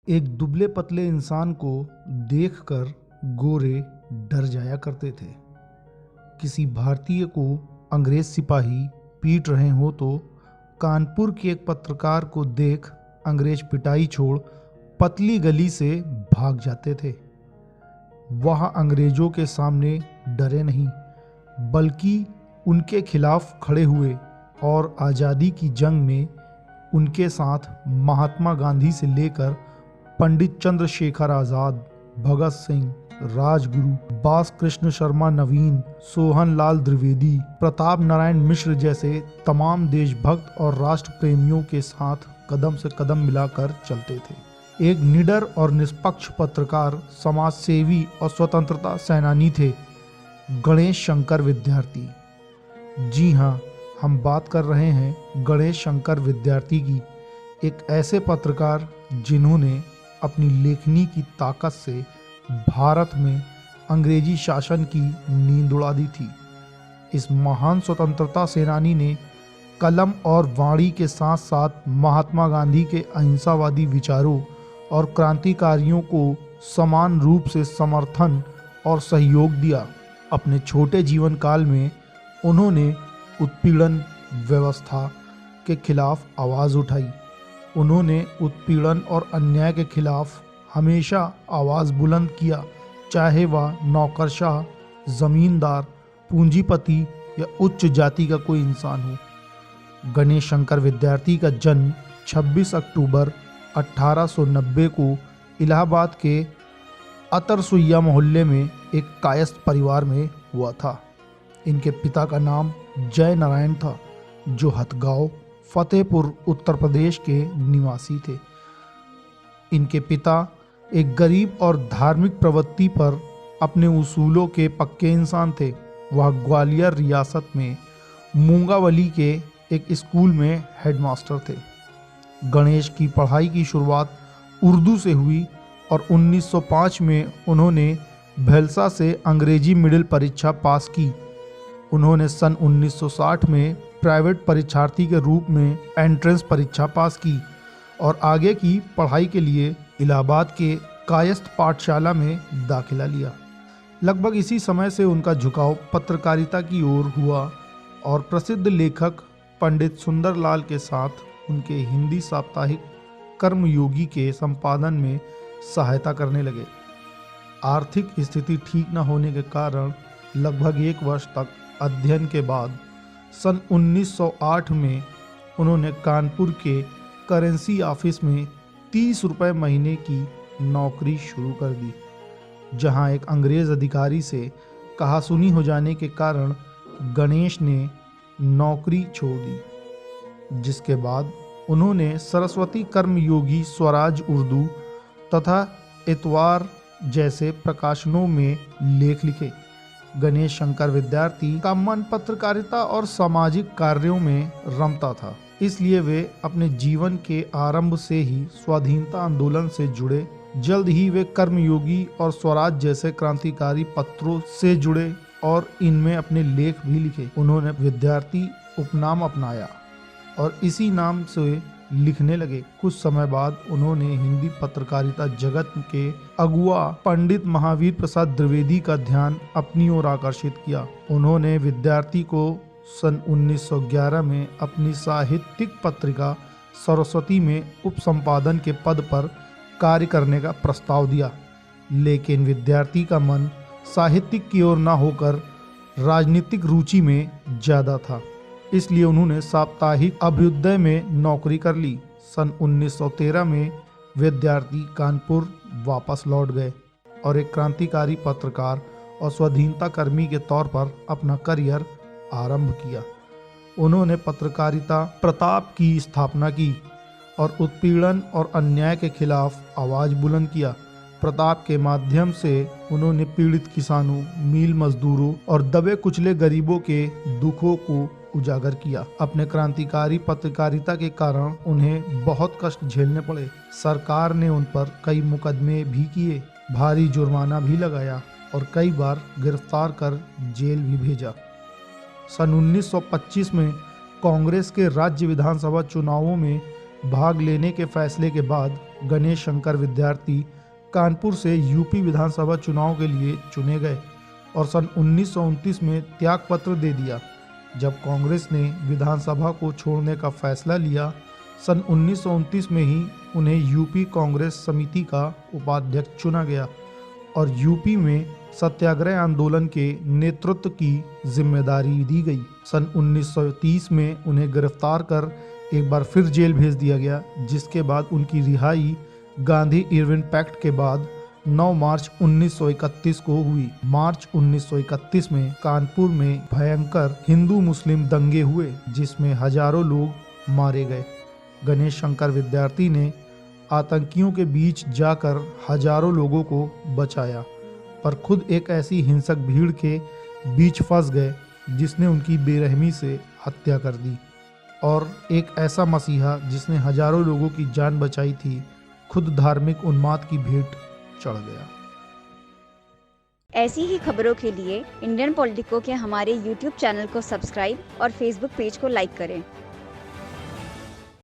एक दुबले पतले इंसान को देखकर गोरे डर जाया करते थे। किसी भारतीय को अंग्रेज सिपाही पीट रहे हो तो कानपुर के एक पत्रकार को देख अंग्रेज पिटाई छोड़ पतली गली से भाग जाते थे। वह अंग्रेजों के सामने डरे नहीं, बल्कि उनके खिलाफ खड़े हुए और आज़ादी की जंग में उनके साथ महात्मा गांधी से लेकर पंडित चंद्रशेखर आज़ाद, भगत सिंह, राजगुरु, बास कृष्ण शर्मा नवीन, सोहन लाल द्विवेदी, प्रताप नारायण मिश्र जैसे तमाम देशभक्त और राष्ट्र प्रेमियों के साथ कदम से कदम मिलाकर चलते थे। एक निडर और निष्पक्ष पत्रकार, समाज सेवी और स्वतंत्रता सेनानी थे गणेश शंकर विद्यार्थी। जी हाँ, हम बात कर रहे हैं गणेश शंकर विद्यार्थी की, एक ऐसे पत्रकार जिन्होंने अपनी लेखनी की ताकत से भारत में अंग्रेजी शासन की नींद उड़ा दी थी। इस महान स्वतंत्रता सेनानी ने कलम और वाणी के साथ साथ महात्मा गांधी के अहिंसावादी विचारों और क्रांतिकारियों को समान रूप से समर्थन और सहयोग दिया। अपने छोटे जीवन काल में उन्होंने उत्पीड़न व्यवस्था के खिलाफ आवाज़ उठाई। उन्होंने उत्पीड़न और अन्याय के खिलाफ हमेशा आवाज़ बुलंद किया, चाहे वह नौकरशाह, ज़मींदार, पूंजीपति या उच्च जाति का कोई इंसान हो। गणेश शंकर विद्यार्थी का जन्म 26 अक्टूबर 1890 को इलाहाबाद के अतरसुइया मोहल्ले में एक कायस्थ परिवार में हुआ था। इनके पिता का नाम जय नारायण था, जो हथगांव, फतेहपुर, उत्तर प्रदेश के निवासी थे। इनके पिता एक गरीब और धार्मिक प्रवृत्ति पर अपने उसूलों के पक्के इंसान थे। वह ग्वालियर रियासत में मूंगावली के एक स्कूल में हेडमास्टर थे। गणेश की पढ़ाई की शुरुआत उर्दू से हुई और 1905 में उन्होंने भेलसा से अंग्रेजी मिडिल परीक्षा पास की। उन्होंने सन 1960 में प्राइवेट परीक्षार्थी के रूप में एंट्रेंस परीक्षा पास की और आगे की पढ़ाई के लिए इलाहाबाद के कायस्थ पाठशाला में दाखिला लिया। लगभग इसी समय से उनका झुकाव पत्रकारिता की ओर हुआ और प्रसिद्ध लेखक पंडित सुंदरलाल के साथ उनके हिंदी साप्ताहिक कर्मयोगी के संपादन में सहायता करने लगे। आर्थिक स्थिति ठीक न होने के कारण लगभग एक वर्ष तक अध्ययन के बाद सन 1908 में उन्होंने कानपुर के करेंसी ऑफिस में 30 रुपये महीने की नौकरी शुरू कर दी, जहां एक अंग्रेज अधिकारी से कहासुनी हो जाने के कारण गणेश ने नौकरी छोड़ दी। जिसके बाद उन्होंने सरस्वती कर्मयोगी, स्वराज उर्दू तथा इतवार जैसे प्रकाशनों में लेख लिखे। गणेश शंकर विद्यार्थी का मन पत्रकारिता और सामाजिक कार्यों में रमता था, इसलिए वे अपने जीवन के आरंभ से ही स्वाधीनता आंदोलन से जुड़े। जल्द ही वे कर्मयोगी और स्वराज जैसे क्रांतिकारी पत्रों से जुड़े और इनमें अपने लेख भी लिखे। उन्होंने विद्यार्थी उपनाम अपनाया और इसी नाम से लिखने लगे। कुछ समय बाद उन्होंने हिंदी पत्रकारिता जगत के अगुआ पंडित महावीर प्रसाद द्विवेदी का ध्यान अपनी ओर आकर्षित किया। उन्होंने विद्यार्थी को सन 1911 में अपनी साहित्यिक पत्रिका सरस्वती में उपसंपादन के पद पर कार्य करने का प्रस्ताव दिया, लेकिन विद्यार्थी का मन साहित्यिक की ओर न होकर राजनीतिक रुचि में ज़्यादा था, इसलिए उन्होंने साप्ताहिक अभ्युदय में नौकरी कर ली। सन 1913 में विद्यार्थी कानपुर वापस लौट गए और एक क्रांतिकारी पत्रकार और स्वाधीनता कर्मी के तौर पर अपना करियर आरंभ किया। उन्होंने पत्रकारिता प्रताप की स्थापना की और उत्पीड़न और अन्याय के खिलाफ आवाज़ बुलंद किया। प्रताप के माध्यम से उन्होंने पीड़ित किसानों, मिल मजदूरों और दबे कुचले गरीबों के दुखों को उजागर किया। अपने क्रांतिकारी पत्रकारिता के कारण उन्हें बहुत कष्ट झेलने पड़े। सरकार ने उन पर कई मुकदमे भी किए, भारी जुर्माना भी लगाया और कई बार गिरफ्तार कर जेल भी भेजा। सन 1925 में कांग्रेस के राज्य विधानसभा चुनावों में भाग लेने के फैसले के बाद गणेश शंकर विद्यार्थी कानपुर से यूपी विधानसभा चुनाव के लिए चुने गए और सन 1929 में त्यागपत्र दे दिया। जब कांग्रेस ने विधानसभा को छोड़ने का फैसला लिया, सन 1929 में ही उन्हें यूपी कांग्रेस समिति का उपाध्यक्ष चुना गया और यूपी में सत्याग्रह आंदोलन के नेतृत्व की जिम्मेदारी दी गई। सन 1930 में उन्हें गिरफ्तार कर एक बार फिर जेल भेज दिया गया, जिसके बाद उनकी रिहाई गांधी इरविन पैक्ट के बाद 9 मार्च 1931 को हुई। मार्च 1931 में कानपुर में भयंकर हिंदू मुस्लिम दंगे हुए, जिसमें हजारों लोग मारे गए। गणेश शंकर विद्यार्थी ने आतंकियों के बीच जाकर हजारों लोगों को बचाया, पर खुद एक ऐसी हिंसक भीड़ के बीच फंस गए जिसने उनकी बेरहमी से हत्या कर दी। और एक ऐसा मसीहा जिसने हजारों लोगों की जान बचाई थी, खुद धार्मिक उन्माद की भेंट चढ़ गया। ऐसी ही खबरों के लिए इंडियन पॉलिटिको के हमारे YouTube चैनल को सब्सक्राइब और Facebook पेज को लाइक करें।